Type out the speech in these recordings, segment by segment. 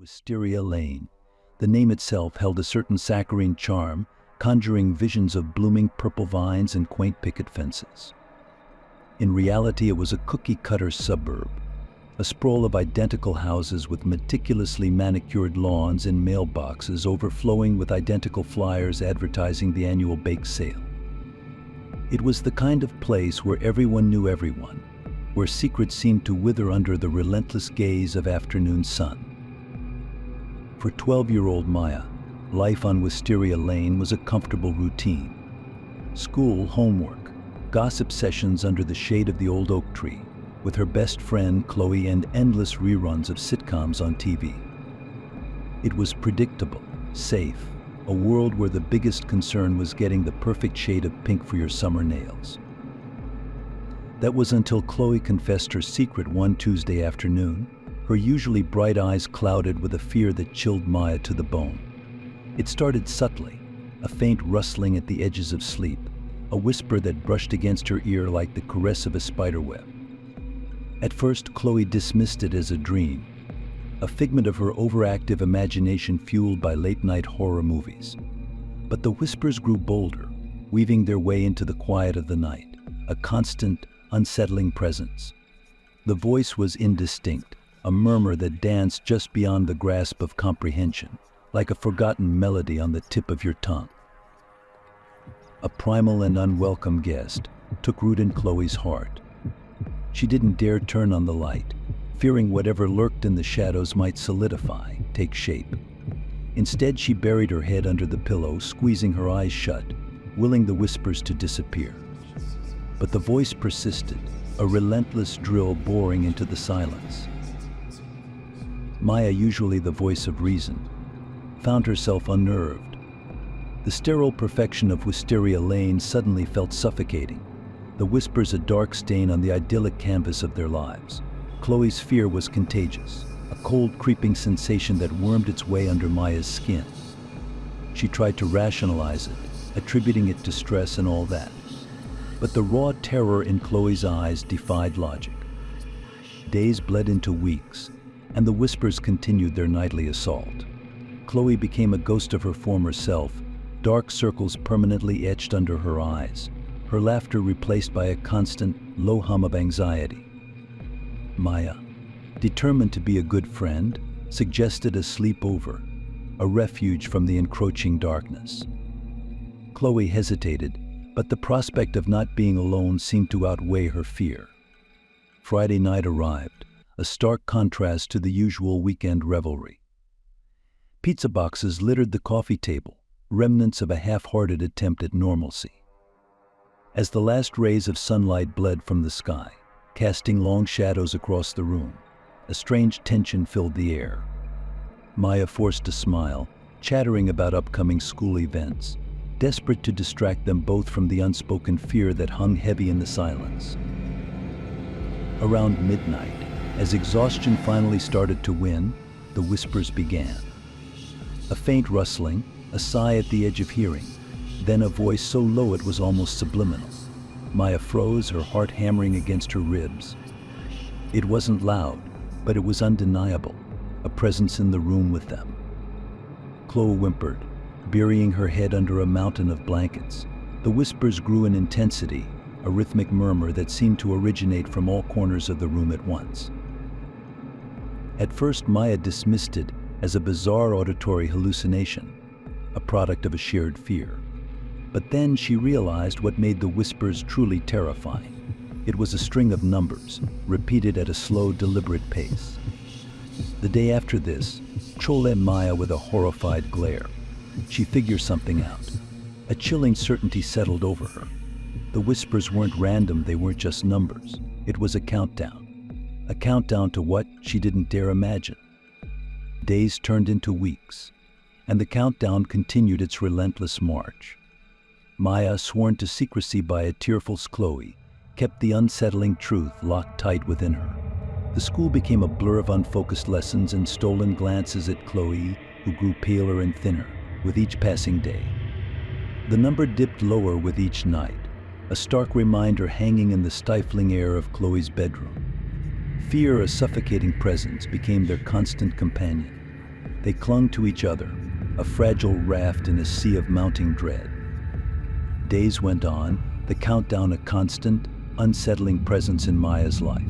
Wysteria Lane. The name itself held a certain saccharine charm, conjuring visions of blooming purple vines and quaint picket fences. In reality, it was a cookie-cutter suburb, a sprawl of identical houses with meticulously manicured lawns and mailboxes overflowing with identical flyers advertising the annual bake sale. It was the kind of place where everyone knew everyone, where secrets seemed to wither under the relentless gaze of afternoon sun. For 12-year-old Maya, life on Wysteria Lane was a comfortable routine. School, homework, gossip sessions under the shade of the old oak tree, with her best friend Chloe, and endless reruns of sitcoms on TV. It was predictable, safe, a world where the biggest concern was getting the perfect shade of pink for your summer nails. That was until Chloe confessed her secret one Tuesday afternoon, her usually bright eyes clouded with a fear that chilled Maya to the bone. It started subtly, a faint rustling at the edges of sleep, a whisper that brushed against her ear like the caress of a spiderweb. At first, Chloe dismissed it as a dream, a figment of her overactive imagination fueled by late-night horror movies. But the whispers grew bolder, weaving their way into the quiet of the night, a constant, unsettling presence. The voice was indistinct, a murmur that danced just beyond the grasp of comprehension, like a forgotten melody on the tip of your tongue. A primal and unwelcome guest took root in Chloe's heart. She didn't dare turn on the light, fearing whatever lurked in the shadows might solidify, take shape. Instead, she buried her head under the pillow, squeezing her eyes shut, willing the whispers to disappear. But the voice persisted, a relentless drill boring into the silence. Maya, usually the voice of reason, found herself unnerved. The sterile perfection of Wysteria Lane suddenly felt suffocating, the whispers a dark stain on the idyllic canvas of their lives. Chloe's fear was contagious, a cold, creeping sensation that wormed its way under Maya's skin. She tried to rationalize it, attributing it to stress and all that. But the raw terror in Chloe's eyes defied logic. Days bled into weeks, and the whispers continued their nightly assault. Chloe became a ghost of her former self, dark circles permanently etched under her eyes, her laughter replaced by a constant, low hum of anxiety. Maya, determined to be a good friend, suggested a sleepover, a refuge from the encroaching darkness. Chloe hesitated, but the prospect of not being alone seemed to outweigh her fear. Friday night arrived, a stark contrast to the usual weekend revelry. Pizza boxes littered the coffee table, remnants of a half-hearted attempt at normalcy. As the last rays of sunlight bled from the sky, casting long shadows across the room, a strange tension filled the air. Maya forced a smile, chattering about upcoming school events, desperate to distract them both from the unspoken fear that hung heavy in the silence. Around midnight, as exhaustion finally started to win, the whispers began. A faint rustling, a sigh at the edge of hearing, then a voice so low it was almost subliminal. Maya froze, her heart hammering against her ribs. It wasn't loud, but it was undeniable, a presence in the room with them. Chloe whimpered, burying her head under a mountain of blankets. The whispers grew in intensity, a rhythmic murmur that seemed to originate from all corners of the room at once. At first, Maya dismissed it as a bizarre auditory hallucination, a product of a shared fear. But then she realized what made the whispers truly terrifying. It was a string of numbers, repeated at a slow, deliberate pace. The day after this, Chole Maya with a horrified glare. She figured something out. A chilling certainty settled over her. The whispers weren't random, they weren't just numbers. It was a countdown. A countdown to what she didn't dare imagine. Days turned into weeks, and the countdown continued its relentless march. Maya, sworn to secrecy by a tearful Chloe, kept the unsettling truth locked tight within her. The school became a blur of unfocused lessons and stolen glances at Chloe, who grew paler and thinner with each passing day. The number dipped lower with each night, a stark reminder hanging in the stifling air of Chloe's bedroom. Fear, a suffocating presence, became their constant companion. They clung to each other, a fragile raft in a sea of mounting dread. Days went on, the countdown a constant, unsettling presence in Maya's life.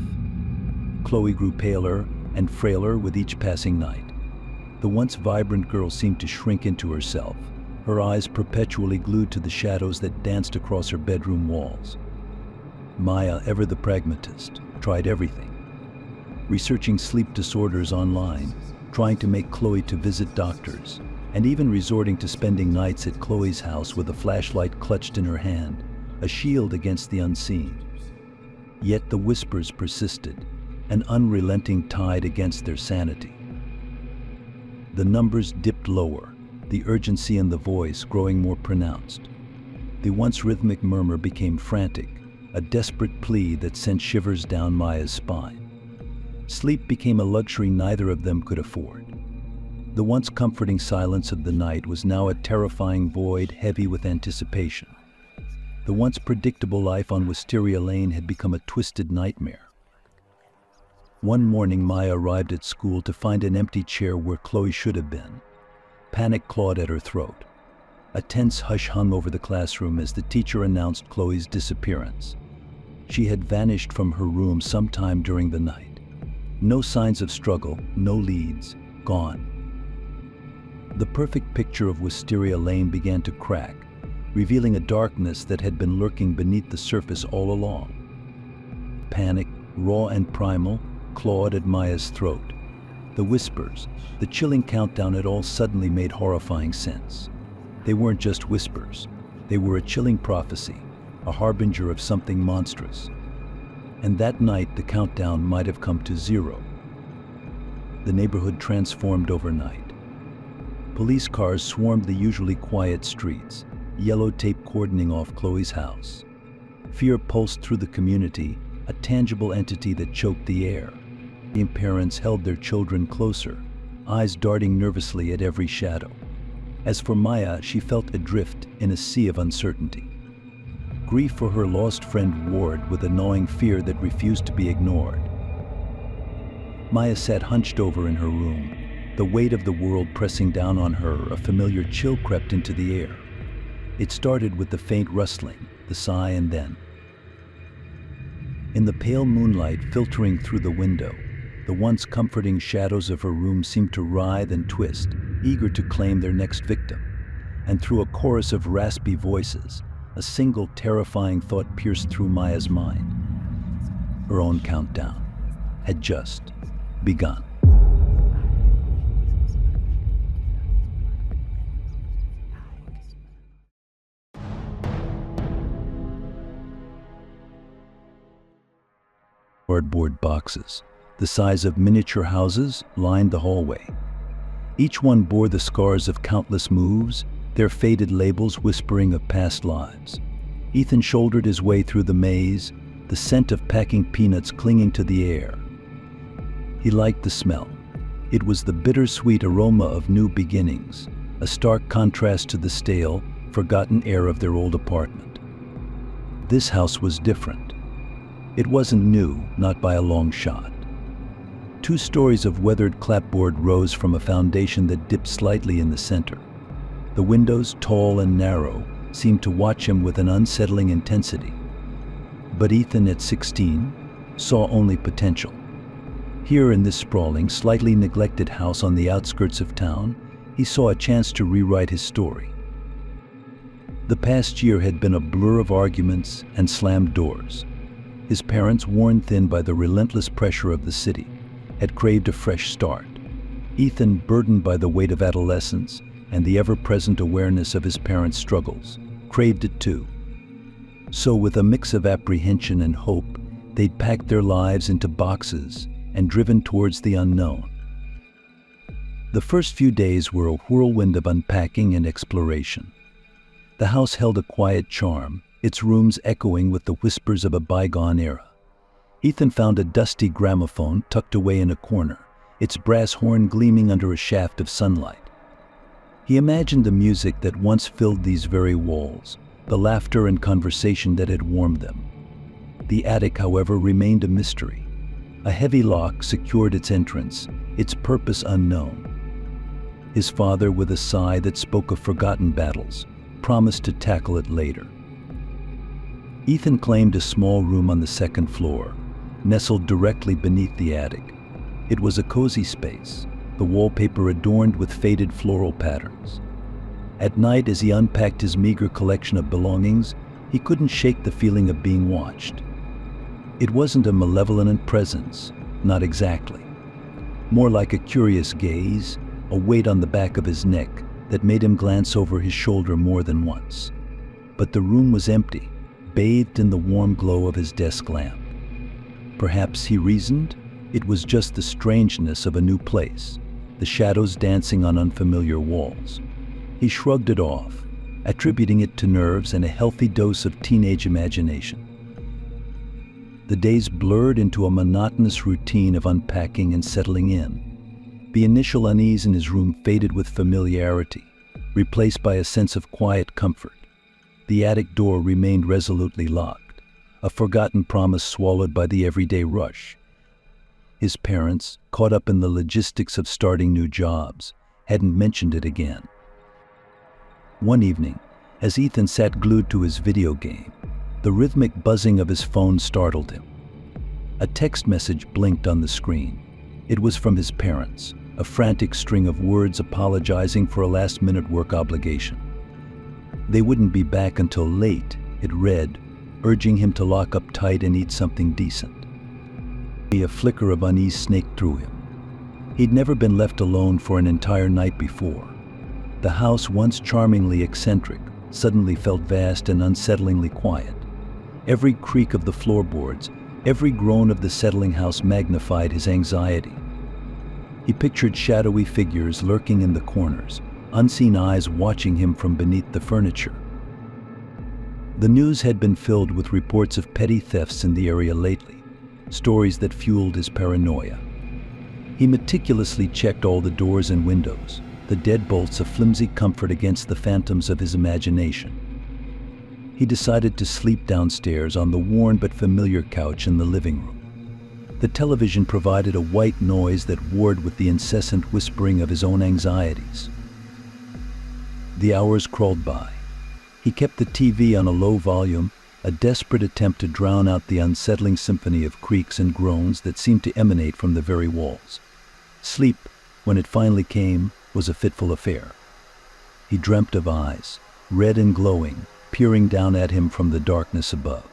Chloe grew paler and frailer with each passing night. The once vibrant girl seemed to shrink into herself, her eyes perpetually glued to the shadows that danced across her bedroom walls. Maya, ever the pragmatist, tried everything. Researching sleep disorders online, trying to make Chloe to visit doctors, and even resorting to spending nights at Chloe's house with a flashlight clutched in her hand, a shield against the unseen. Yet the whispers persisted, an unrelenting tide against their sanity. The numbers dipped lower, the urgency in the voice growing more pronounced. The once rhythmic murmur became frantic, a desperate plea that sent shivers down Maya's spine. Sleep became a luxury neither of them could afford. The once comforting silence of the night was now a terrifying void heavy with anticipation. The once predictable life on Wysteria Lane had become a twisted nightmare. One morning, Maya arrived at school to find an empty chair where Chloe should have been. Panic clawed at her throat. A tense hush hung over the classroom as the teacher announced Chloe's disappearance. She had vanished from her room sometime during the night. No signs of struggle, no leads, gone. The perfect picture of Wysteria Lane began to crack, revealing a darkness that had been lurking beneath the surface all along. Panic, raw and primal, clawed at Maya's throat. The whispers, the chilling countdown, it all suddenly made horrifying sense. They weren't just whispers. They were a chilling prophecy, a harbinger of something monstrous. And that night, the countdown might have come to zero. The neighborhood transformed overnight. Police cars swarmed the usually quiet streets, yellow tape cordoning off Chloe's house. Fear pulsed through the community, a tangible entity that choked the air. Parents held their children closer, eyes darting nervously at every shadow. As for Maya, she felt adrift in a sea of uncertainty. Grief for her lost friend warred with a gnawing fear that refused to be ignored. Maya sat hunched over in her room, the weight of the world pressing down on her. A familiar chill crept into the air. It started with the faint rustling, the sigh, and then, in the pale moonlight filtering through the window, the once comforting shadows of her room seemed to writhe and twist, eager to claim their next victim. And through a chorus of raspy voices, a single terrifying thought pierced through Maya's mind. Her own countdown had just begun. Cardboard boxes, the size of miniature houses, lined the hallway. Each one bore the scars of countless moves, their faded labels whispering of past lives. Ethan shouldered his way through the maze, the scent of packing peanuts clinging to the air. He liked the smell. It was the bittersweet aroma of new beginnings, a stark contrast to the stale, forgotten air of their old apartment. This house was different. It wasn't new, not by a long shot. 2 stories of weathered clapboard rose from a foundation that dipped slightly in the center. The windows, tall and narrow, seemed to watch him with an unsettling intensity. But Ethan, at 16, saw only potential. Here in this sprawling, slightly neglected house on the outskirts of town, he saw a chance to rewrite his story. The past year had been a blur of arguments and slammed doors. His parents, worn thin by the relentless pressure of the city, had craved a fresh start. Ethan, burdened by the weight of adolescence and the ever-present awareness of his parents' struggles, craved it too. So with a mix of apprehension and hope, they'd packed their lives into boxes and driven towards the unknown. The first few days were a whirlwind of unpacking and exploration. The house held a quiet charm, its rooms echoing with the whispers of a bygone era. Ethan found a dusty gramophone tucked away in a corner, its brass horn gleaming under a shaft of sunlight. He imagined the music that once filled these very walls, the laughter and conversation that had warmed them. The attic, however, remained a mystery. A heavy lock secured its entrance, its purpose unknown. His father, with a sigh that spoke of forgotten battles, promised to tackle it later. Ethan claimed a small room on the second floor, nestled directly beneath the attic. It was a cozy space, the wallpaper adorned with faded floral patterns. At night, as he unpacked his meager collection of belongings, he couldn't shake the feeling of being watched. It wasn't a malevolent presence, not exactly. More like a curious gaze, a weight on the back of his neck that made him glance over his shoulder more than once. But the room was empty, bathed in the warm glow of his desk lamp. Perhaps, he reasoned, it was just the strangeness of a new place, the shadows dancing on unfamiliar walls. He shrugged it off, attributing it to nerves and a healthy dose of teenage imagination. The days blurred into a monotonous routine of unpacking and settling in. The initial unease in his room faded with familiarity, replaced by a sense of quiet comfort. The attic door remained resolutely locked, a forgotten promise swallowed by the everyday rush. His parents, caught up in the logistics of starting new jobs, hadn't mentioned it again. One evening, as Ethan sat glued to his video game, the rhythmic buzzing of his phone startled him. A text message blinked on the screen. It was from his parents, a frantic string of words apologizing for a last-minute work obligation. They wouldn't be back until late, it read, urging him to lock up tight and eat something decent. A flicker of unease snaked through him. He'd never been left alone for an entire night before. The house, once charmingly eccentric, suddenly felt vast and unsettlingly quiet. Every creak of the floorboards, every groan of the settling house magnified his anxiety. He pictured shadowy figures lurking in the corners, unseen eyes watching him from beneath the furniture. The news had been filled with reports of petty thefts in the area lately, stories that fueled his paranoia. He meticulously checked all the doors and windows, the deadbolts of flimsy comfort against the phantoms of his imagination. He decided to sleep downstairs on the worn but familiar couch in the living room. The television provided a white noise that warred with the incessant whispering of his own anxieties. The hours crawled by. He kept the TV on a low volume, a desperate attempt to drown out the unsettling symphony of creaks and groans that seemed to emanate from the very walls. Sleep, when it finally came, was a fitful affair. He dreamt of eyes, red and glowing, peering down at him from the darkness above.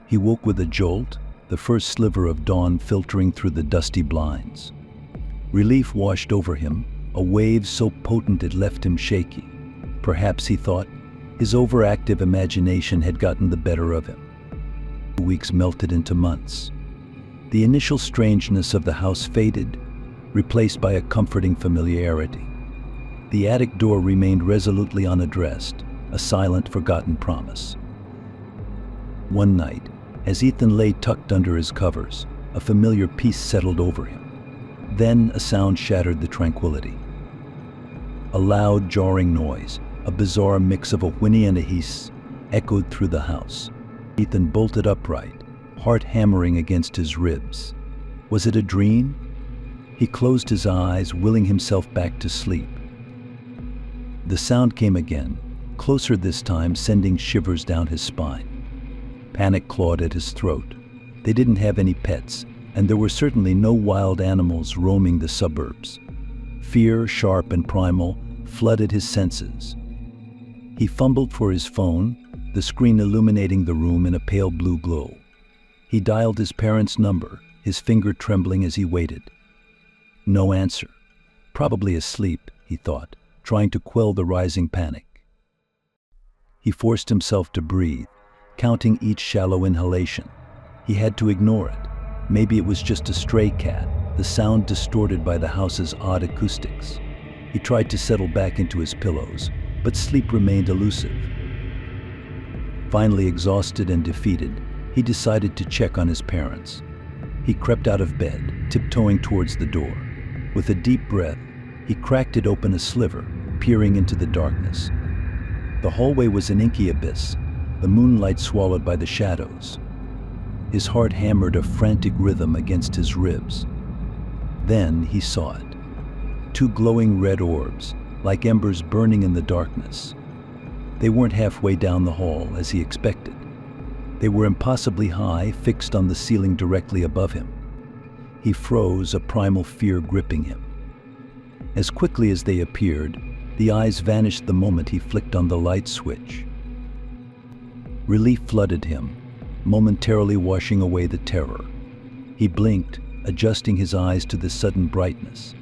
He woke with a jolt, the first sliver of dawn filtering through the dusty blinds. Relief washed over him, a wave so potent it left him shaky. Perhaps, he thought, his overactive imagination had gotten the better of him. Weeks melted into months. The initial strangeness of the house faded, replaced by a comforting familiarity. The attic door remained resolutely unaddressed, a silent, forgotten promise. One night, as Ethan lay tucked under his covers, a familiar peace settled over him. Then a sound shattered the tranquility. A loud, jarring noise, a bizarre mix of a whinny and a hiss, echoed through the house. Ethan bolted upright, heart hammering against his ribs. Was it a dream? He closed his eyes, willing himself back to sleep. The sound came again, closer this time, sending shivers down his spine. Panic clawed at his throat. They didn't have any pets, and there were certainly no wild animals roaming the suburbs. Fear, sharp and primal, flooded his senses. He fumbled for his phone, the screen illuminating the room in a pale blue glow. He dialed his parents' number, his finger trembling as he waited. No answer. Probably asleep, he thought, trying to quell the rising panic. He forced himself to breathe, counting each shallow inhalation. He had to ignore it. Maybe it was just a stray cat, the sound distorted by the house's odd acoustics. He tried to settle back into his pillows, but sleep remained elusive. Finally exhausted and defeated, he decided to check on his parents. He crept out of bed, tiptoeing towards the door. With a deep breath, he cracked it open a sliver, peering into the darkness. The hallway was an inky abyss, the moonlight swallowed by the shadows. His heart hammered a frantic rhythm against his ribs. Then he saw it. two glowing red orbs, like embers burning in the darkness. They weren't halfway down the hall, as he expected. They were impossibly high, fixed on the ceiling directly above him. He froze, a primal fear gripping him. As quickly as they appeared, the eyes vanished the moment he flicked on the light switch. Relief flooded him, momentarily washing away the terror. He blinked, adjusting his eyes to the sudden brightness.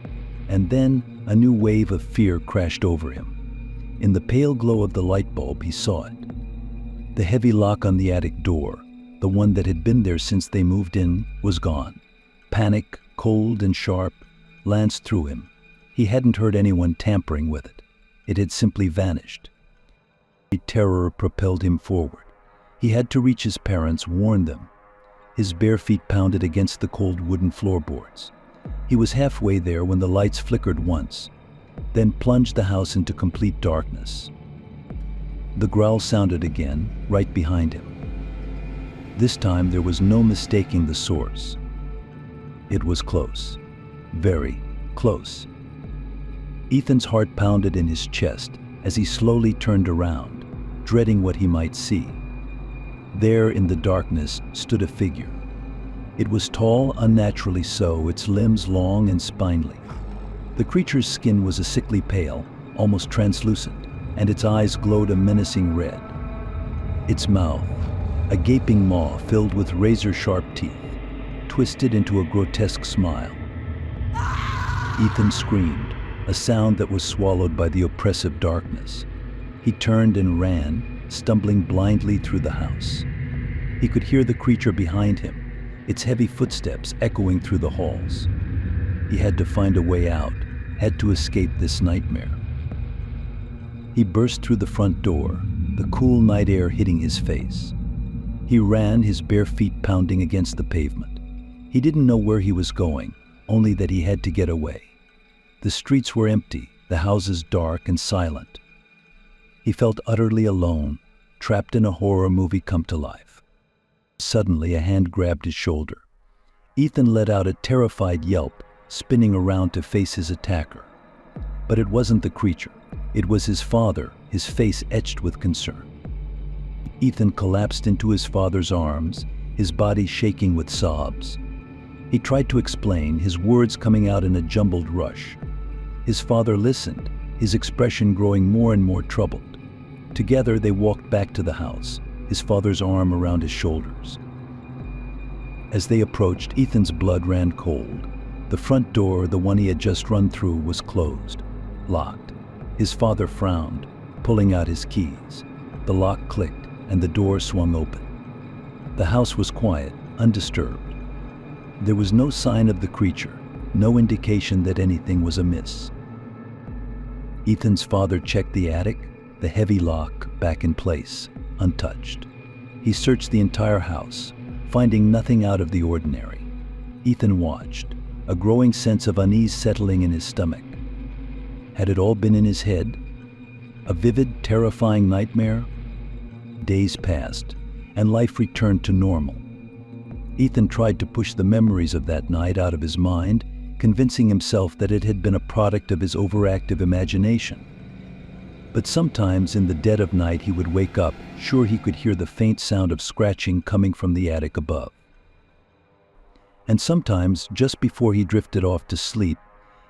And then a new wave of fear crashed over him. In the pale glow of the light bulb, he saw it. The heavy lock on the attic door, the one that had been there since they moved in, was gone. Panic, cold and sharp, lanced through him. He hadn't heard anyone tampering with it. It had simply vanished. Terror propelled him forward. He had to reach his parents, warn them. His bare feet pounded against the cold wooden floorboards. He was halfway there when the lights flickered once, then plunged the house into complete darkness. The growl sounded again, right behind him. This time there was no mistaking the source. It was close. Very close. Ethan's heart pounded in his chest as he slowly turned around, dreading what he might see. There in the darkness stood a figure. It was tall, unnaturally so, its limbs long and spindly. The creature's skin was a sickly pale, almost translucent, and its eyes glowed a menacing red. Its mouth, a gaping maw filled with razor-sharp teeth, twisted into a grotesque smile. Ethan screamed, a sound that was swallowed by the oppressive darkness. He turned and ran, stumbling blindly through the house. He could hear the creature behind him, its heavy footsteps echoing through the halls. He had to find a way out, had to escape this nightmare. He burst through the front door, the cool night air hitting his face. He ran, his bare feet pounding against the pavement. He didn't know where he was going, only that he had to get away. The streets were empty, the houses dark and silent. He felt utterly alone, trapped in a horror movie come to life. Suddenly, a hand grabbed his shoulder. Ethan let out a terrified yelp, spinning around to face his attacker. But it wasn't the creature. It was his father, his face etched with concern. Ethan collapsed into his father's arms, his body shaking with sobs. He tried to explain, his words coming out in a jumbled rush. His father listened, his expression growing more and more troubled. Together they walked back to the house, his father's arm around his shoulders. As they approached, Ethan's blood ran cold. The front door, the one he had just run through, was closed, locked. His father frowned, pulling out his keys. The lock clicked, and the door swung open. The house was quiet, undisturbed. There was no sign of the creature, no indication that anything was amiss. Ethan's father checked the attic, the heavy lock back in place, untouched. He searched the entire house, finding nothing out of the ordinary. Ethan watched, a growing sense of unease settling in his stomach. Had it all been in his head? A vivid, terrifying nightmare? Days passed, and life returned to normal. Ethan tried to push the memories of that night out of his mind, convincing himself that it had been a product of his overactive imagination. But sometimes in the dead of night he would wake up, sure he could hear the faint sound of scratching coming from the attic above. And sometimes, just before he drifted off to sleep,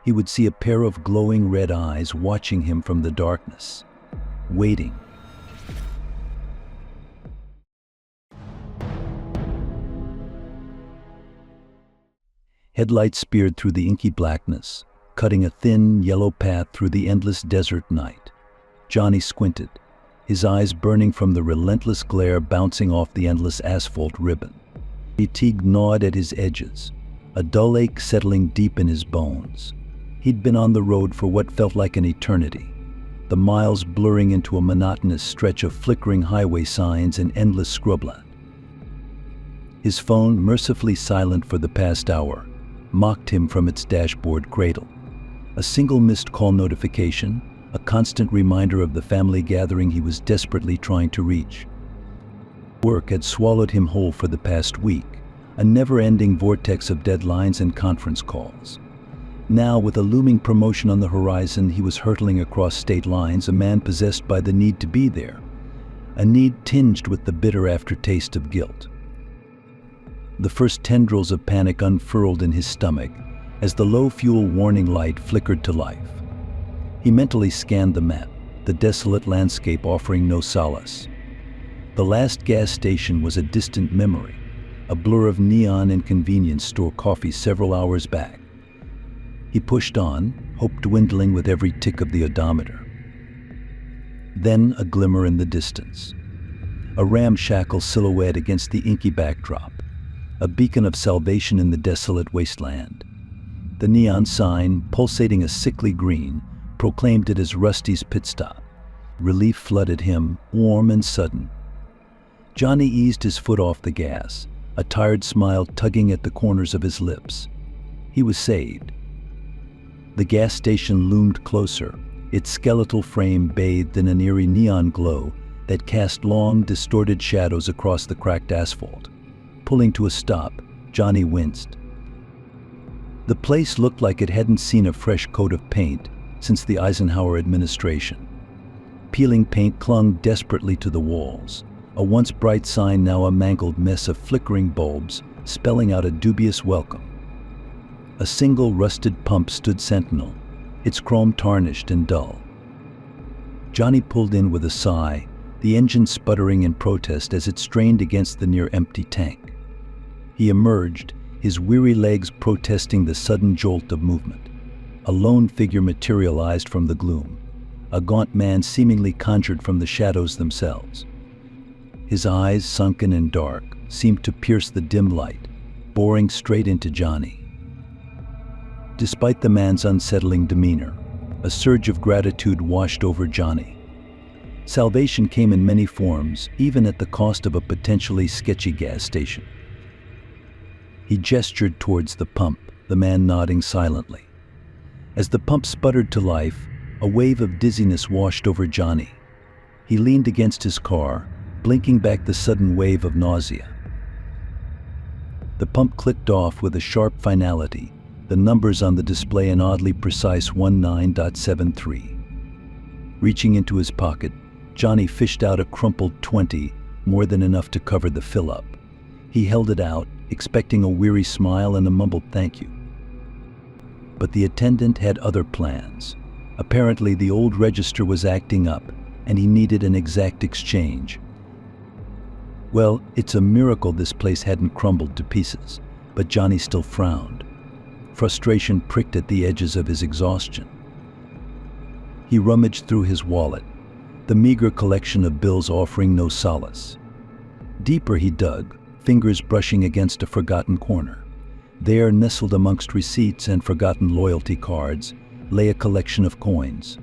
he would see a pair of glowing red eyes watching him from the darkness, waiting. Headlights speared through the inky blackness, cutting a thin, yellow path through the endless desert night. Johnny squinted, his eyes burning from the relentless glare bouncing off the endless asphalt ribbon. Fatigue gnawed at his edges, a dull ache settling deep in his bones. He'd been on the road for what felt like an eternity, the miles blurring into a monotonous stretch of flickering highway signs and endless scrubland. His phone, mercifully silent for the past hour, mocked him from its dashboard cradle. A single missed call notification, a constant reminder of the family gathering he was desperately trying to reach. Work had swallowed him whole for the past week, a never-ending vortex of deadlines and conference calls. Now, with a looming promotion on the horizon, he was hurtling across state lines, a man possessed by the need to be there, a need tinged with the bitter aftertaste of guilt. The first tendrils of panic unfurled in his stomach as the low-fuel warning light flickered to life. He mentally scanned the map, the desolate landscape offering no solace. The last gas station was a distant memory, a blur of neon and convenience store coffee several hours back. He pushed on, hope dwindling with every tick of the odometer. Then a glimmer in the distance, a ramshackle silhouette against the inky backdrop, a beacon of salvation in the desolate wasteland. The neon sign, pulsating a sickly green, proclaimed it as Rusty's pit stop. Relief flooded him, warm and sudden. Johnny eased his foot off the gas, a tired smile tugging at the corners of his lips. He was saved. The gas station loomed closer, its skeletal frame bathed in an eerie neon glow that cast long, distorted shadows across the cracked asphalt. Pulling to a stop, Johnny winced. The place looked like it hadn't seen a fresh coat of paint since the Eisenhower administration. Peeling paint clung desperately to the walls, a once bright sign now a mangled mess of flickering bulbs, spelling out a dubious welcome. A single rusted pump stood sentinel, its chrome tarnished and dull. Johnny pulled in with a sigh, the engine sputtering in protest as it strained against the near-empty tank. He emerged, his weary legs protesting the sudden jolt of movement. A lone figure materialized from the gloom, a gaunt man seemingly conjured from the shadows themselves. His eyes, sunken and dark, seemed to pierce the dim light, boring straight into Johnny. Despite the man's unsettling demeanor, a surge of gratitude washed over Johnny. Salvation came in many forms, even at the cost of a potentially sketchy gas station. He gestured towards the pump, the man nodding silently. As the pump sputtered to life, a wave of dizziness washed over Johnny. He leaned against his car, blinking back the sudden wave of nausea. The pump clicked off with a sharp finality, the numbers on the display an oddly precise 19.73. Reaching into his pocket, Johnny fished out a crumpled 20, more than enough to cover the fill-up. He held it out, expecting a weary smile and a mumbled thank you. But the attendant had other plans. Apparently the old register was acting up, and he needed an exact exchange. Well, it's a miracle this place hadn't crumbled to pieces, but Johnny still frowned. Frustration pricked at the edges of his exhaustion. He rummaged through his wallet, the meager collection of bills offering no solace. Deeper he dug, fingers brushing against a forgotten corner. There, nestled amongst receipts and forgotten loyalty cards, lay a collection of coins.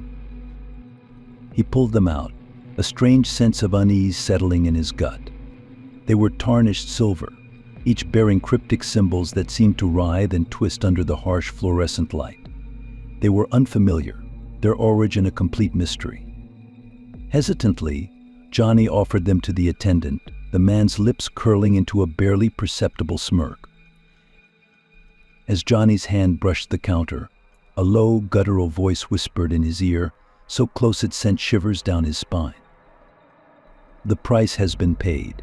He pulled them out, a strange sense of unease settling in his gut. They were tarnished silver, each bearing cryptic symbols that seemed to writhe and twist under the harsh fluorescent light. They were unfamiliar, their origin a complete mystery. Hesitantly, Johnny offered them to the attendant, the man's lips curling into a barely perceptible smirk. As Johnny's hand brushed the counter, a low, guttural voice whispered in his ear, so close it sent shivers down his spine. "The price has been paid."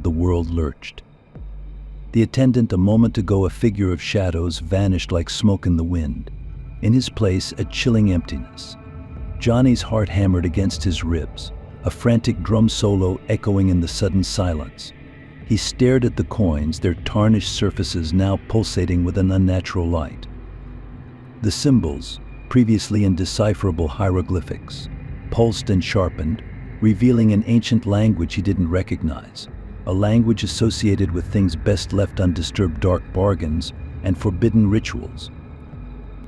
The world lurched. The attendant, a moment ago a figure of shadows, vanished like smoke in the wind. In his place, a chilling emptiness. Johnny's heart hammered against his ribs, a frantic drum solo echoing in the sudden silence. He stared at the coins, their tarnished surfaces now pulsating with an unnatural light. The symbols, previously indecipherable hieroglyphics, pulsed and sharpened, revealing an ancient language he didn't recognize. A language associated with things best left undisturbed, dark bargains, and forbidden rituals.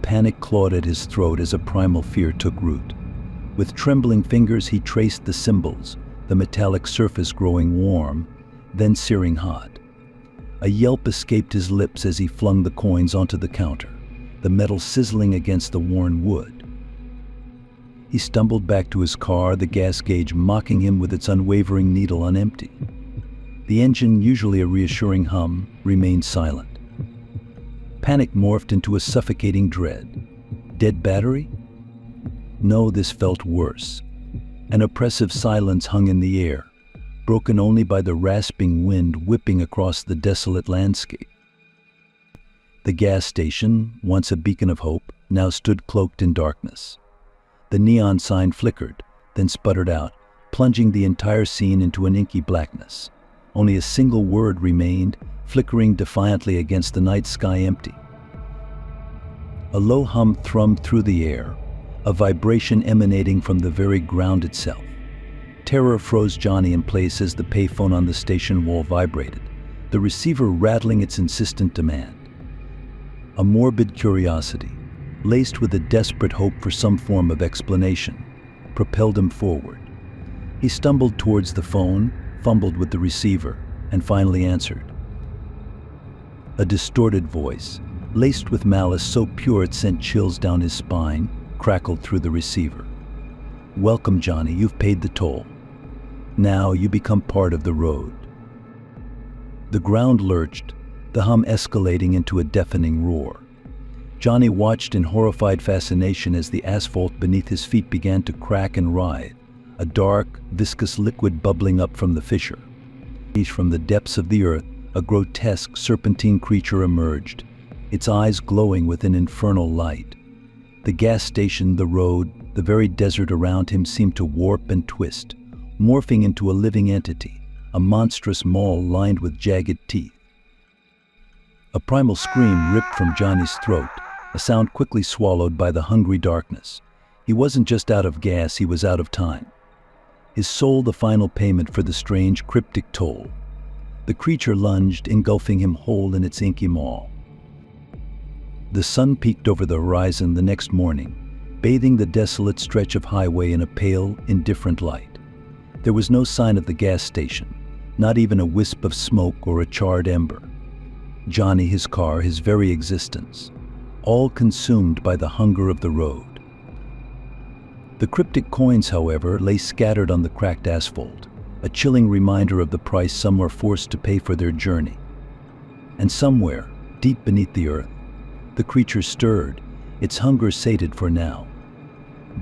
Panic clawed at his throat as a primal fear took root. With trembling fingers he traced the symbols, the metallic surface growing warm, then searing hot. A yelp escaped his lips as he flung the coins onto the counter, the metal sizzling against the worn wood. He stumbled back to his car, the gas gauge mocking him with its unwavering needle on empty. The engine, usually a reassuring hum, remained silent. Panic morphed into a suffocating dread. Dead battery? No, this felt worse. An oppressive silence hung in the air, broken only by the rasping wind whipping across the desolate landscape. The gas station, once a beacon of hope, now stood cloaked in darkness. The neon sign flickered, then sputtered out, plunging the entire scene into an inky blackness. Only a single word remained, flickering defiantly against the night sky empty. A low hum thrummed through the air, a vibration emanating from the very ground itself. Terror froze Johnny in place as the payphone on the station wall vibrated, the receiver rattling its insistent demand. A morbid curiosity, laced with a desperate hope for some form of explanation, propelled him forward. He stumbled towards the phone, fumbled with the receiver, and finally answered. A distorted voice, laced with malice so pure it sent chills down his spine, crackled through the receiver. "Welcome, Johnny, you've paid the toll. Now you become part of the road." The ground lurched, the hum escalating into a deafening roar. Johnny watched in horrified fascination as the asphalt beneath his feet began to crack and writhe, a dark, viscous liquid bubbling up from the fissure. From the depths of the earth, a grotesque, serpentine creature emerged, its eyes glowing with an infernal light. The gas station, the road, the very desert around him seemed to warp and twist, morphing into a living entity, a monstrous maw lined with jagged teeth. A primal scream ripped from Johnny's throat, a sound quickly swallowed by the hungry darkness. He wasn't just out of gas, he was out of time. His soul the final payment for the strange, cryptic toll. The creature lunged, engulfing him whole in its inky maw. The sun peeked over the horizon the next morning, bathing the desolate stretch of highway in a pale, indifferent light. There was no sign of the gas station, not even a wisp of smoke or a charred ember. Johnny, his car, his very existence, all consumed by the hunger of the road. The cryptic coins, however, lay scattered on the cracked asphalt, a chilling reminder of the price some were forced to pay for their journey. And somewhere, deep beneath the earth, the creature stirred, its hunger sated for now,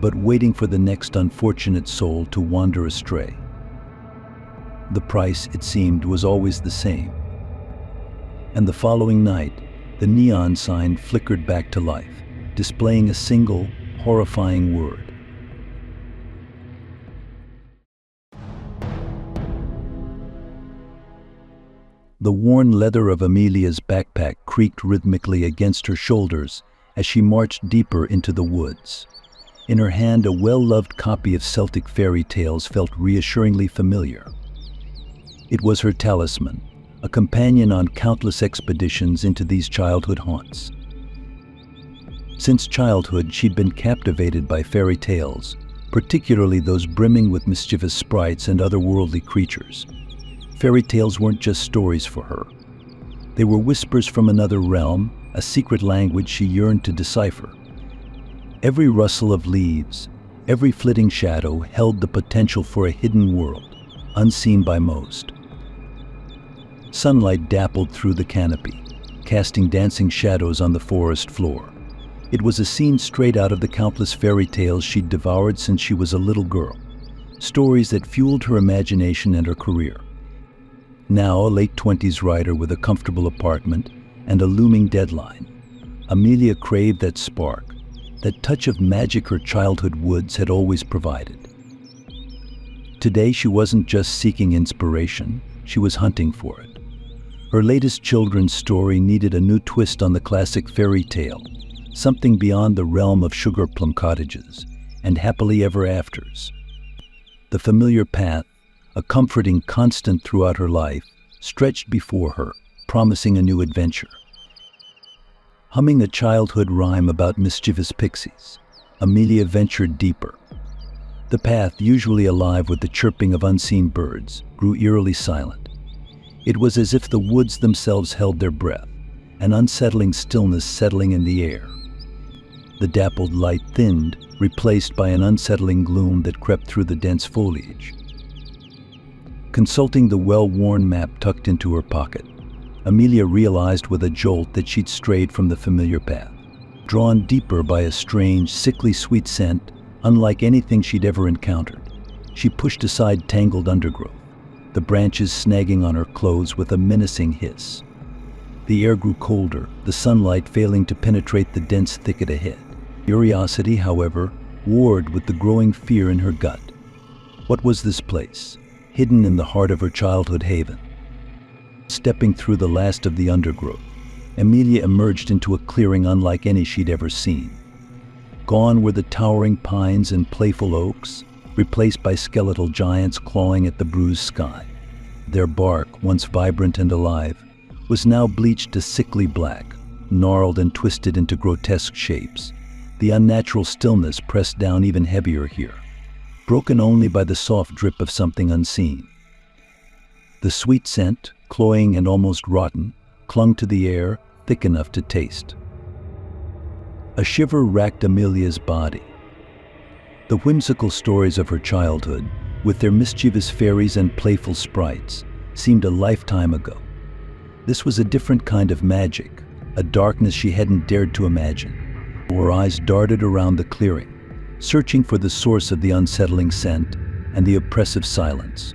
but waiting for the next unfortunate soul to wander astray. The price, it seemed, was always the same. And the following night, the neon sign flickered back to life, displaying a single, horrifying word. The worn leather of Amelia's backpack creaked rhythmically against her shoulders as she marched deeper into the woods. In her hand, a well-loved copy of Celtic fairy tales felt reassuringly familiar. It was her talisman, a companion on countless expeditions into these childhood haunts. Since childhood, she'd been captivated by fairy tales, particularly those brimming with mischievous sprites and otherworldly creatures. Fairy tales weren't just stories for her. They were whispers from another realm, a secret language she yearned to decipher. Every rustle of leaves, every flitting shadow held the potential for a hidden world, unseen by most. Sunlight dappled through the canopy, casting dancing shadows on the forest floor. It was a scene straight out of the countless fairy tales she'd devoured since she was a little girl, stories that fueled her imagination and her career. Now a late-20s writer with a comfortable apartment and a looming deadline, Amelia craved that spark, that touch of magic her childhood woods had always provided. Today she wasn't just seeking inspiration, she was hunting for it. Her latest children's story needed a new twist on the classic fairy tale, something beyond the realm of sugar plum cottages and happily ever afters. The familiar path, a comforting constant throughout her life, stretched before her, promising a new adventure. Humming a childhood rhyme about mischievous pixies, Amelia ventured deeper. The path, usually alive with the chirping of unseen birds, grew eerily silent. It was as if the woods themselves held their breath, an unsettling stillness settling in the air. The dappled light thinned, replaced by an unsettling gloom that crept through the dense foliage. Consulting the well-worn map tucked into her pocket, Amelia realized with a jolt that she'd strayed from the familiar path, drawn deeper by a strange, sickly sweet scent unlike anything she'd ever encountered. She pushed aside tangled undergrowth, the branches snagging on her clothes with a menacing hiss. The air grew colder, the sunlight failing to penetrate the dense thicket ahead. Curiosity, however, warred with the growing fear in her gut. What was this place, hidden in the heart of her childhood haven? Stepping through the last of the undergrowth, Amelia emerged into a clearing unlike any she'd ever seen. Gone were the towering pines and playful oaks, replaced by skeletal giants clawing at the bruised sky. Their bark, once vibrant and alive, was now bleached to sickly black, gnarled and twisted into grotesque shapes. The unnatural stillness pressed down even heavier here, broken only by the soft drip of something unseen. The sweet scent, cloying and almost rotten, clung to the air, thick enough to taste. A shiver racked Amelia's body. The whimsical stories of her childhood, with their mischievous fairies and playful sprites, seemed a lifetime ago. This was a different kind of magic, a darkness she hadn't dared to imagine. Her eyes darted around the clearing, searching for the source of the unsettling scent and the oppressive silence.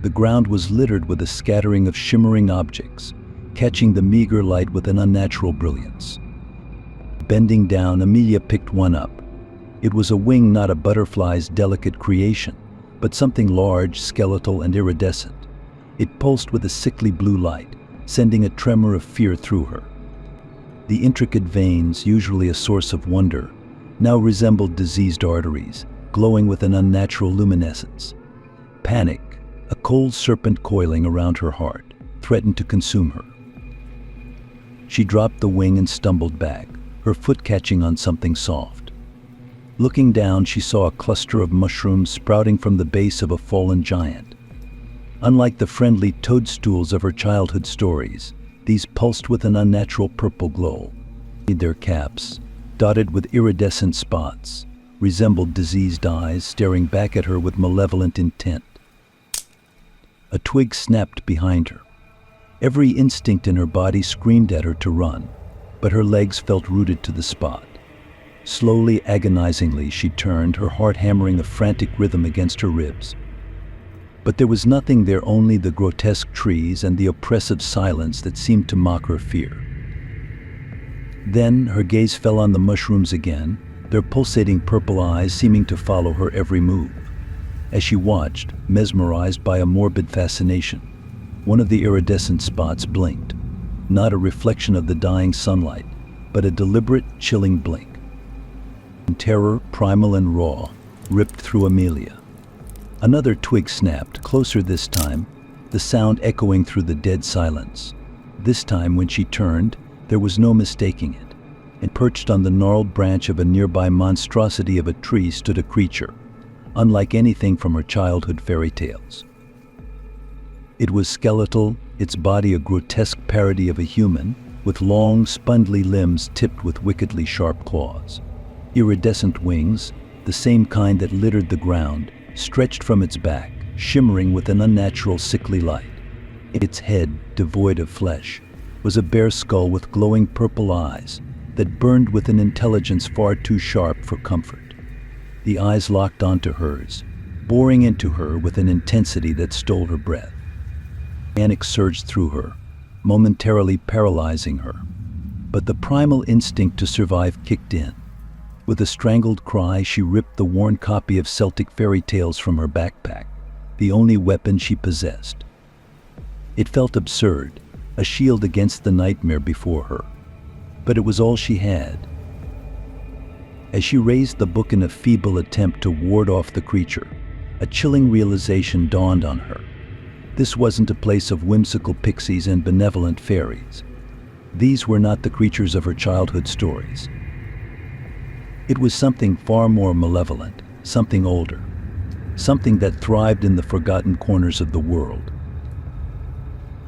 The ground was littered with a scattering of shimmering objects, catching the meager light with an unnatural brilliance. Bending down, Amelia picked one up. It was a wing, not a butterfly's delicate creation, but something large, skeletal, and iridescent. It pulsed with a sickly blue light, sending a tremor of fear through her. The intricate veins, usually a source of wonder, now resembled diseased arteries, glowing with an unnatural luminescence. Panic, a cold serpent coiling around her heart, threatened to consume her. She dropped the wing and stumbled back, her foot catching on something soft. Looking down, she saw a cluster of mushrooms sprouting from the base of a fallen giant. Unlike the friendly toadstools of her childhood stories, these pulsed with an unnatural purple glow. Their caps, dotted with iridescent spots, resembled diseased eyes staring back at her with malevolent intent. A twig snapped behind her. Every instinct in her body screamed at her to run, but her legs felt rooted to the spot. Slowly, agonizingly, she turned, her heart hammering a frantic rhythm against her ribs. But there was nothing there, only the grotesque trees and the oppressive silence that seemed to mock her fear. Then her gaze fell on the mushrooms again, their pulsating purple eyes seeming to follow her every move. As she watched, mesmerized by a morbid fascination, one of the iridescent spots blinked, not a reflection of the dying sunlight, but a deliberate, chilling blink. Terror, primal and raw, ripped through Amelia. Another twig snapped, closer this time, the sound echoing through the dead silence. This time, when she turned, there was no mistaking it, and perched on the gnarled branch of a nearby monstrosity of a tree stood a creature, unlike anything from her childhood fairy tales. It was skeletal, its body a grotesque parody of a human, with long, spindly limbs tipped with wickedly sharp claws. Iridescent wings, the same kind that littered the ground, stretched from its back, shimmering with an unnatural sickly light. Its head, devoid of flesh, was a bare skull with glowing purple eyes that burned with an intelligence far too sharp for comfort. The eyes locked onto hers, boring into her with an intensity that stole her breath. Panic surged through her, momentarily paralyzing her. But the primal instinct to survive kicked in. With a strangled cry, she ripped the worn copy of Celtic fairy tales from her backpack, the only weapon she possessed. It felt absurd, a shield against the nightmare before her, but it was all she had. As she raised the book in a feeble attempt to ward off the creature, a chilling realization dawned on her. This wasn't a place of whimsical pixies and benevolent fairies. These were not the creatures of her childhood stories. It was something far more malevolent, something older, something that thrived in the forgotten corners of the world.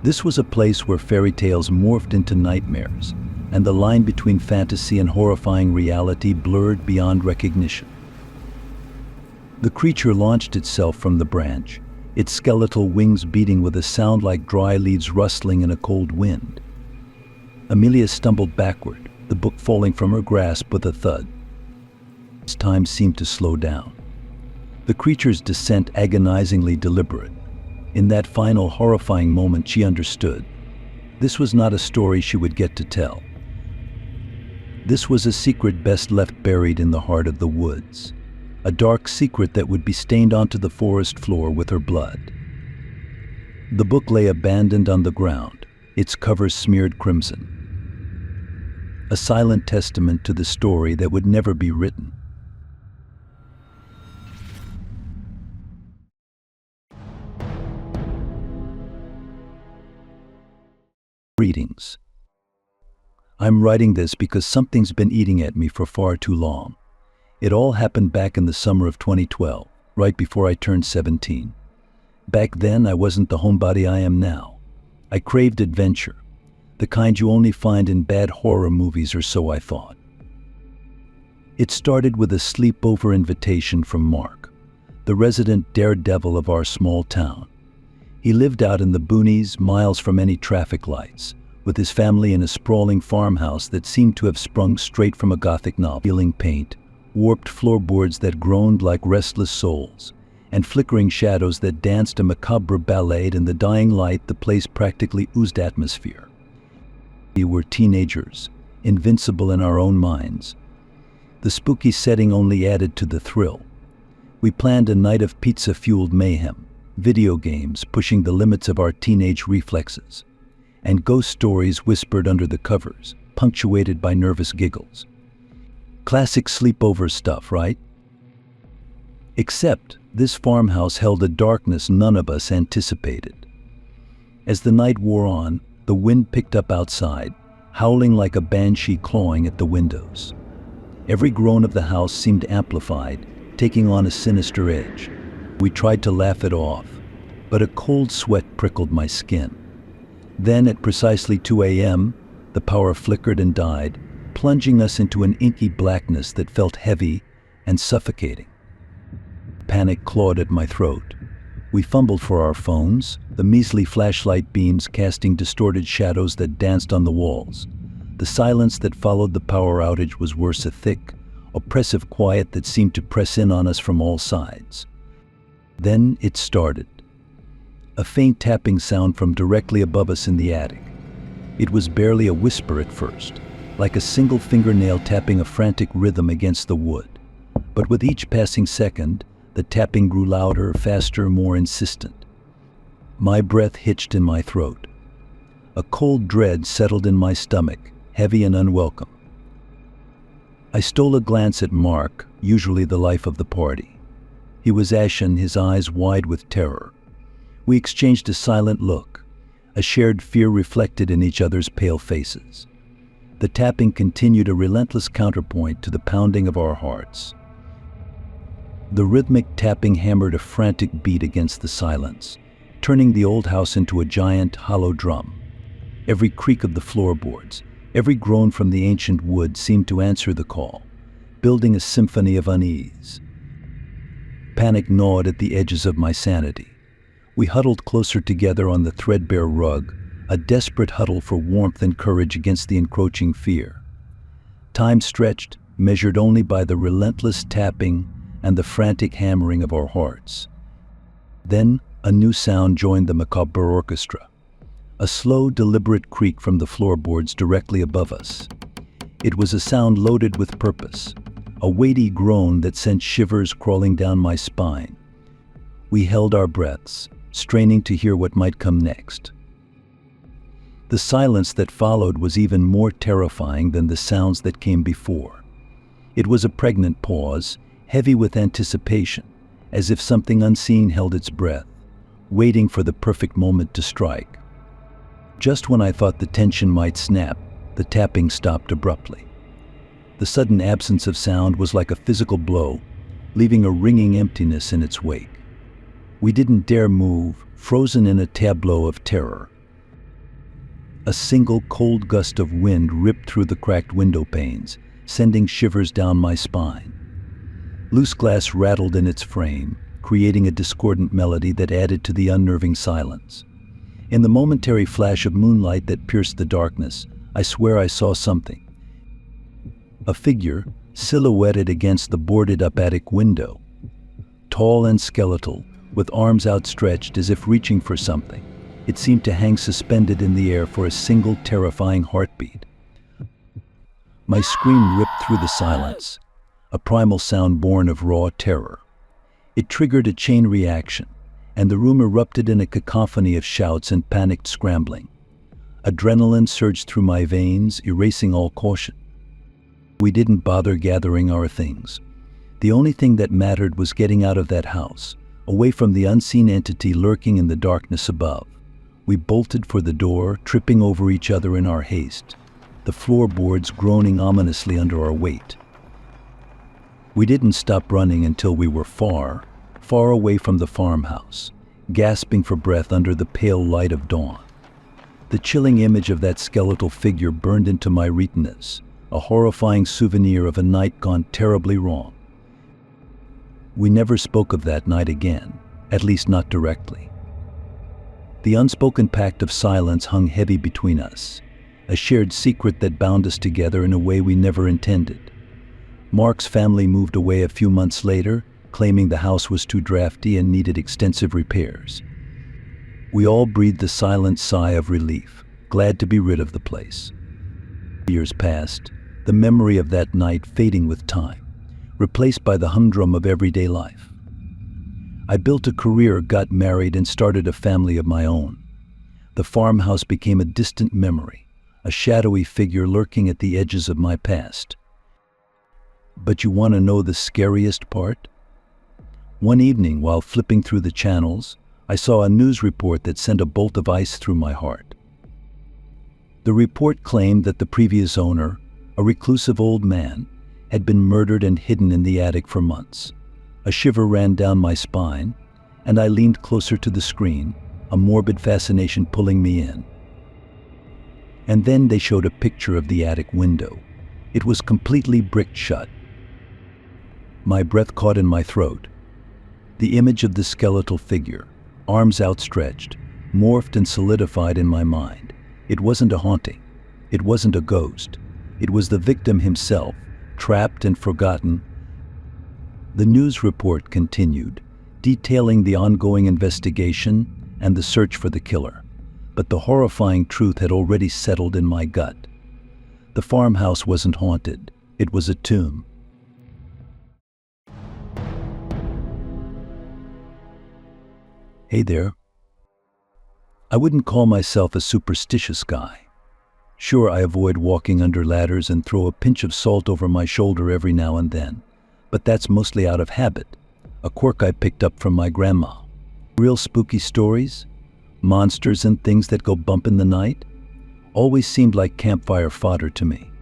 This was a place where fairy tales morphed into nightmares, and the line between fantasy and horrifying reality blurred beyond recognition. The creature launched itself from the branch, its skeletal wings beating with a sound like dry leaves rustling in a cold wind. Amelia stumbled backward, the book falling from her grasp with a thud. Time seemed to slow down. The creature's descent agonizingly deliberate. In that final horrifying moment, she understood. This was not a story she would get to tell. This was a secret best left buried in the heart of the woods. A dark secret that would be stained onto the forest floor with her blood. The book lay abandoned on the ground, its cover smeared crimson. A silent testament to the story that would never be written. Greetings. I'm writing this because something's been eating at me for far too long. It all happened back in the summer of 2012, right before I turned 17. Back then, I wasn't the homebody I am now. I craved adventure, the kind you only find in bad horror movies, or so I thought. It started with a sleepover invitation from Mark, the resident daredevil of our small town. He lived out in the boonies, miles from any traffic lights, with his family in a sprawling farmhouse that seemed to have sprung straight from a Gothic novel. Peeling paint, warped floorboards that groaned like restless souls, and flickering shadows that danced a macabre ballet in the dying light. The place practically oozed atmosphere. We were teenagers, invincible in our own minds. The spooky setting only added to the thrill. We planned a night of pizza-fueled mayhem, video games pushing the limits of our teenage reflexes, and ghost stories whispered under the covers, punctuated by nervous giggles. Classic sleepover stuff, right? Except this farmhouse held a darkness none of us anticipated. As the night wore on, the wind picked up outside, howling like a banshee clawing at the windows. Every groan of the house seemed amplified, taking on a sinister edge. We tried to laugh it off, but a cold sweat prickled my skin. Then, at precisely 2 a.m., the power flickered and died, plunging us into an inky blackness that felt heavy and suffocating. Panic clawed at my throat. We fumbled for our phones, the measly flashlight beams casting distorted shadows that danced on the walls. The silence that followed the power outage was worse, a thick, oppressive quiet that seemed to press in on us from all sides. Then it started. A faint tapping sound from directly above us in the attic. It was barely a whisper at first, like a single fingernail tapping a frantic rhythm against the wood. But with each passing second, the tapping grew louder, faster, more insistent. My breath hitched in my throat. A cold dread settled in my stomach, heavy and unwelcome. I stole a glance at Mark, usually the life of the party. He was ashen, his eyes wide with terror. We exchanged a silent look, a shared fear reflected in each other's pale faces. The tapping continued, a relentless counterpoint to the pounding of our hearts. The rhythmic tapping hammered a frantic beat against the silence, turning the old house into a giant, hollow drum. Every creak of the floorboards, every groan from the ancient wood seemed to answer the call, building a symphony of unease. Panic gnawed at the edges of my sanity. We huddled closer together on the threadbare rug, a desperate huddle for warmth and courage against the encroaching fear. Time stretched, measured only by the relentless tapping and the frantic hammering of our hearts. Then a new sound joined the macabre orchestra, a slow, deliberate creak from the floorboards directly above us. It was a sound loaded with purpose, a weighty groan that sent shivers crawling down my spine. We held our breaths, straining to hear what might come next. The silence that followed was even more terrifying than the sounds that came before. It was a pregnant pause, heavy with anticipation, as if something unseen held its breath, waiting for the perfect moment to strike. Just when I thought the tension might snap, the tapping stopped abruptly. The sudden absence of sound was like a physical blow, leaving a ringing emptiness in its wake. We didn't dare move, frozen in a tableau of terror. A single cold gust of wind ripped through the cracked window panes, sending shivers down my spine. Loose glass rattled in its frame, creating a discordant melody that added to the unnerving silence. In the momentary flash of moonlight that pierced the darkness, I swear I saw something. A figure, silhouetted against the boarded-up attic window. Tall and skeletal, with arms outstretched as if reaching for something. It seemed to hang suspended in the air for a single terrifying heartbeat. My scream ripped through the silence, a primal sound born of raw terror. It triggered a chain reaction, and the room erupted in a cacophony of shouts and panicked scrambling. Adrenaline surged through my veins, erasing all caution. We didn't bother gathering our things. The only thing that mattered was getting out of that house, away from the unseen entity lurking in the darkness above. We bolted for the door, tripping over each other in our haste, the floorboards groaning ominously under our weight. We didn't stop running until we were far, far away from the farmhouse, gasping for breath under the pale light of dawn. The chilling image of that skeletal figure burned into my retinas, a horrifying souvenir of a night gone terribly wrong. We never spoke of that night again, at least not directly. The unspoken pact of silence hung heavy between us, a shared secret that bound us together in a way we never intended. Mark's family moved away a few months later, claiming the house was too drafty and needed extensive repairs. We all breathed a silent sigh of relief, glad to be rid of the place. Years passed, the memory of that night fading with time, replaced by the humdrum of everyday life. I built a career, got married, and started a family of my own. The farmhouse became a distant memory, a shadowy figure lurking at the edges of my past. But you want to know the scariest part? One evening, while flipping through the channels, I saw a news report that sent a bolt of ice through my heart. The report claimed that the previous owner, a reclusive old man, had been murdered and hidden in the attic for months. A shiver ran down my spine, and I leaned closer to the screen, a morbid fascination pulling me in. And then they showed a picture of the attic window. It was completely bricked shut. My breath caught in my throat. The image of the skeletal figure, arms outstretched, morphed and solidified in my mind. It wasn't a haunting. It wasn't a ghost. It was the victim himself, trapped and forgotten. The news report continued, detailing the ongoing investigation and the search for the killer. But the horrifying truth had already settled in my gut. The farmhouse wasn't haunted. It was a tomb. Hey there. I wouldn't call myself a superstitious guy. Sure, I avoid walking under ladders and throw a pinch of salt over my shoulder every now and then, but that's mostly out of habit, a quirk I picked up from my grandma. Real spooky stories, monsters and things that go bump in the night, always seemed like campfire fodder to me.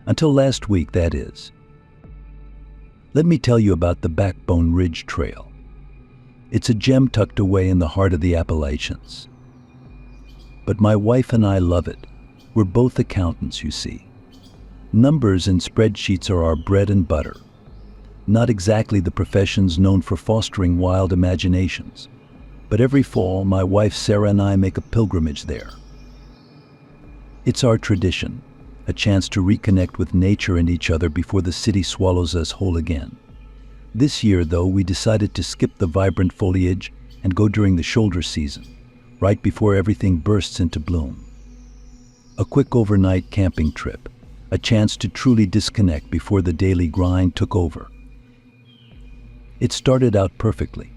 Until last week, that is. Let me tell you about the Backbone Ridge Trail. It's a gem tucked away in the heart of the Appalachians. But my wife and I love it. We're both accountants, you see. Numbers and spreadsheets are our bread and butter. Not exactly the professions known for fostering wild imaginations. But every fall, my wife Sarah and I make a pilgrimage there. It's our tradition, a chance to reconnect with nature and each other before the city swallows us whole again. This year, though, we decided to skip the vibrant foliage and go during the shoulder season, right before everything bursts into bloom. A quick overnight camping trip, a chance to truly disconnect before the daily grind took over. It started out perfectly.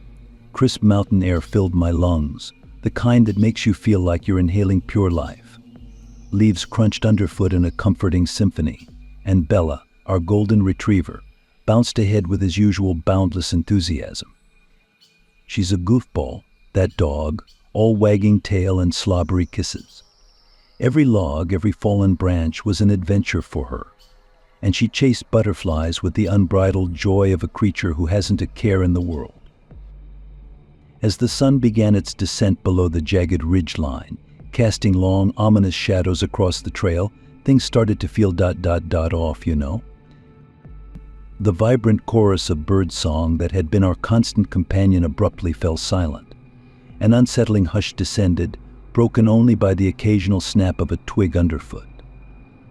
Crisp mountain air filled my lungs, the kind that makes you feel like you're inhaling pure life. Leaves crunched underfoot in a comforting symphony, and Bella, our golden retriever, bounced ahead with his usual boundless enthusiasm. She's a goofball, that dog, all wagging tail and slobbery kisses. Every log, every fallen branch was an adventure for her, and she chased butterflies with the unbridled joy of a creature who hasn't a care in the world. As the sun began its descent below the jagged ridge line, casting long, ominous shadows across the trail, things started to feel off, you know. The vibrant chorus of birdsong that had been our constant companion abruptly fell silent. An unsettling hush descended, broken only by the occasional snap of a twig underfoot.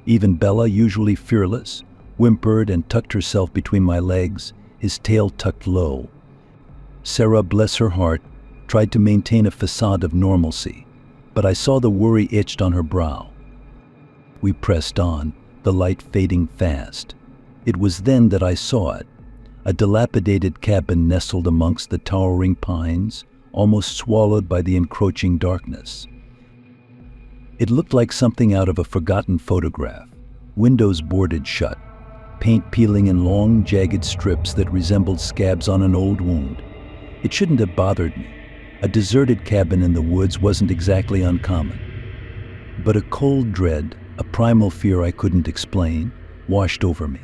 Even Bella, usually fearless, whimpered and tucked herself between my legs, his tail tucked low. Sarah, bless her heart, tried to maintain a facade of normalcy, but I saw the worry etched on her brow. We pressed on, the light fading fast. It was then that I saw it, a dilapidated cabin nestled amongst the towering pines, almost swallowed by the encroaching darkness. It looked like something out of a forgotten photograph, windows boarded shut, paint peeling in long, jagged strips that resembled scabs on an old wound. It shouldn't have bothered me. A deserted cabin in the woods wasn't exactly uncommon. But a cold dread, a primal fear I couldn't explain, washed over me.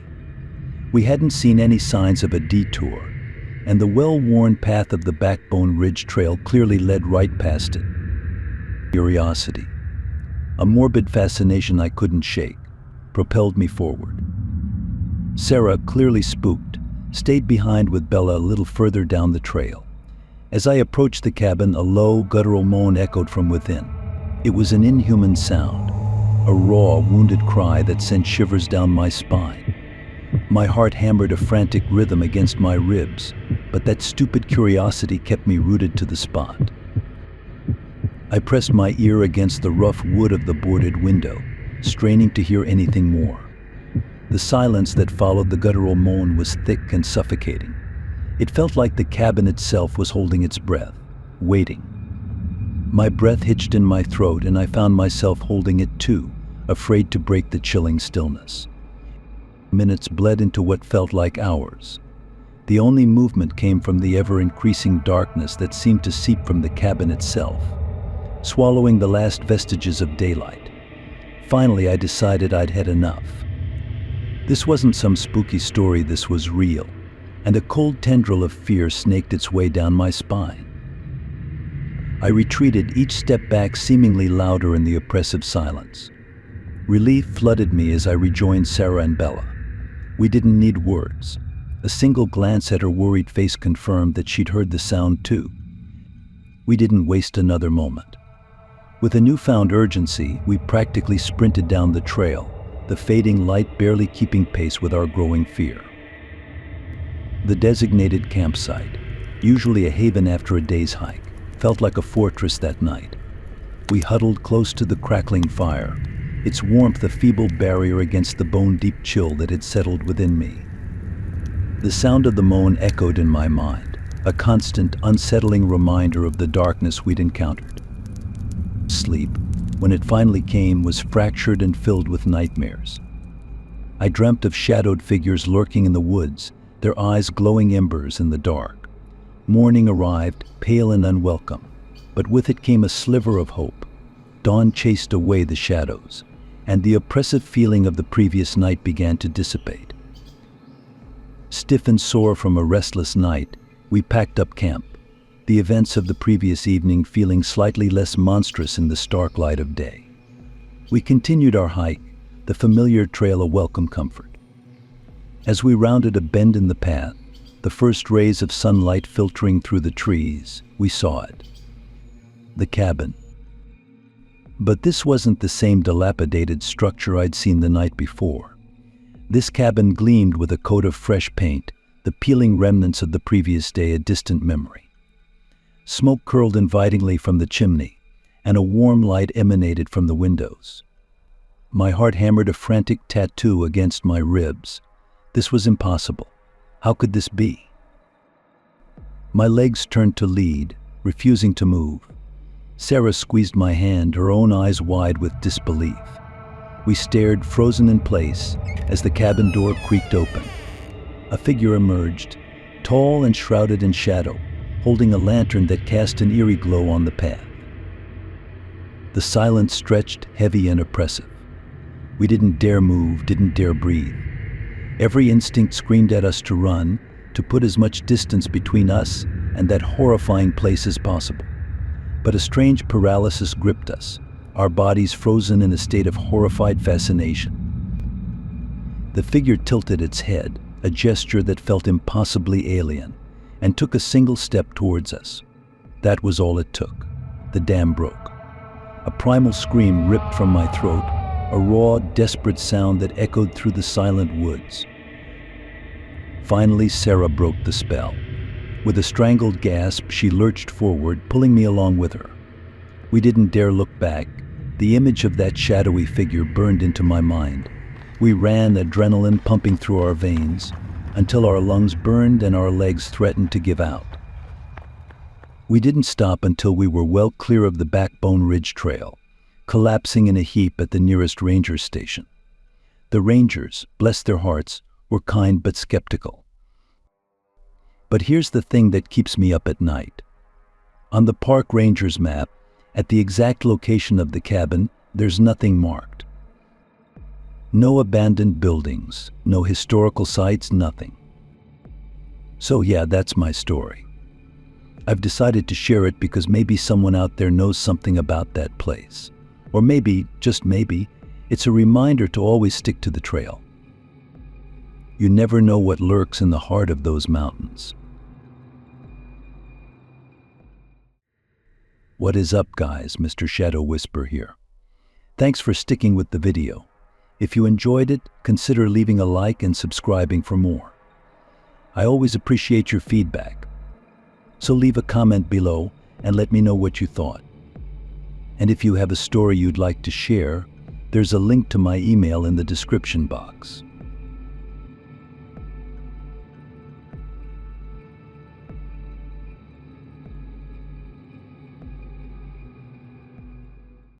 We hadn't seen any signs of a detour, and the well-worn path of the Backbone Ridge Trail clearly led right past it. Curiosity, a morbid fascination I couldn't shake, propelled me forward. Sarah, clearly spooked, stayed behind with Bella a little further down the trail. As I approached the cabin, a low, guttural moan echoed from within. It was an inhuman sound, a raw, wounded cry that sent shivers down my spine. My heart hammered a frantic rhythm against my ribs, but that stupid curiosity kept me rooted to the spot. I pressed my ear against the rough wood of the boarded window, straining to hear anything more. The silence that followed the guttural moan was thick and suffocating. It felt like the cabin itself was holding its breath, waiting. My breath hitched in my throat, and I found myself holding it too, afraid to break the chilling stillness. Minutes bled into what felt like hours. The only movement came from the ever-increasing darkness that seemed to seep from the cabin itself, swallowing the last vestiges of daylight. Finally, I decided I'd had enough. This wasn't some spooky story, this was real, and a cold tendril of fear snaked its way down my spine. I retreated, each step back seemingly louder in the oppressive silence. Relief flooded me as I rejoined Sarah and Bella. We didn't need words. A single glance at her worried face confirmed that she'd heard the sound too. We didn't waste another moment. With a newfound urgency, we practically sprinted down the trail, the fading light barely keeping pace with our growing fear. The designated campsite, usually a haven after a day's hike, felt like a fortress that night. We huddled close to the crackling fire, its warmth a feeble barrier against the bone-deep chill that had settled within me. The sound of the moan echoed in my mind, a constant, unsettling reminder of the darkness we'd encountered. Sleep, when it finally came, was fractured and filled with nightmares. I dreamt of shadowed figures lurking in the woods, their eyes glowing embers in the dark. Morning arrived, pale and unwelcome, but with it came a sliver of hope. Dawn chased away the shadows, and the oppressive feeling of the previous night began to dissipate. Stiff and sore from a restless night, we packed up camp, the events of the previous evening feeling slightly less monstrous in the stark light of day. We continued our hike, the familiar trail a welcome comfort. As we rounded a bend in the path, the first rays of sunlight filtering through the trees, we saw it. The cabin. But this wasn't the same dilapidated structure I'd seen the night before. This cabin gleamed with a coat of fresh paint, the peeling remnants of the previous day a distant memory. Smoke curled invitingly from the chimney, and a warm light emanated from the windows. My heart hammered a frantic tattoo against my ribs. This was impossible. How could this be? My legs turned to lead, refusing to move. Sarah squeezed my hand, her own eyes wide with disbelief. We stared, frozen in place, as the cabin door creaked open. A figure emerged, tall and shrouded in shadow, holding a lantern that cast an eerie glow on the path. The silence stretched, heavy and oppressive. We didn't dare move, didn't dare breathe. Every instinct screamed at us to run, to put as much distance between us and that horrifying place as possible. But a strange paralysis gripped us, our bodies frozen in a state of horrified fascination. The figure tilted its head, a gesture that felt impossibly alien, and took a single step towards us. That was all it took. The dam broke. A primal scream ripped from my throat, a raw, desperate sound that echoed through the silent woods. Finally, Sarah broke the spell. With a strangled gasp, she lurched forward, pulling me along with her. We didn't dare look back. The image of that shadowy figure burned into my mind. We ran, adrenaline pumping through our veins, until our lungs burned and our legs threatened to give out. We didn't stop until we were well clear of the Backbone Ridge Trail, collapsing in a heap at the nearest ranger station. The rangers, bless their hearts, were kind but skeptical. But here's the thing that keeps me up at night. On the park ranger's map, at the exact location of the cabin, there's nothing marked. No abandoned buildings, no historical sites, nothing. So yeah, that's my story. I've decided to share it because maybe someone out there knows something about that place. Or maybe, just maybe, it's a reminder to always stick to the trail. You never know what lurks in the heart of those mountains. What is up, guys? Mr. Shadow Whisper here. Thanks for sticking with the video. If you enjoyed it, consider leaving a like and subscribing for more. I always appreciate your feedback. So leave a comment below and let me know what you thought. And if you have a story you'd like to share, there's a link to my email in the description box.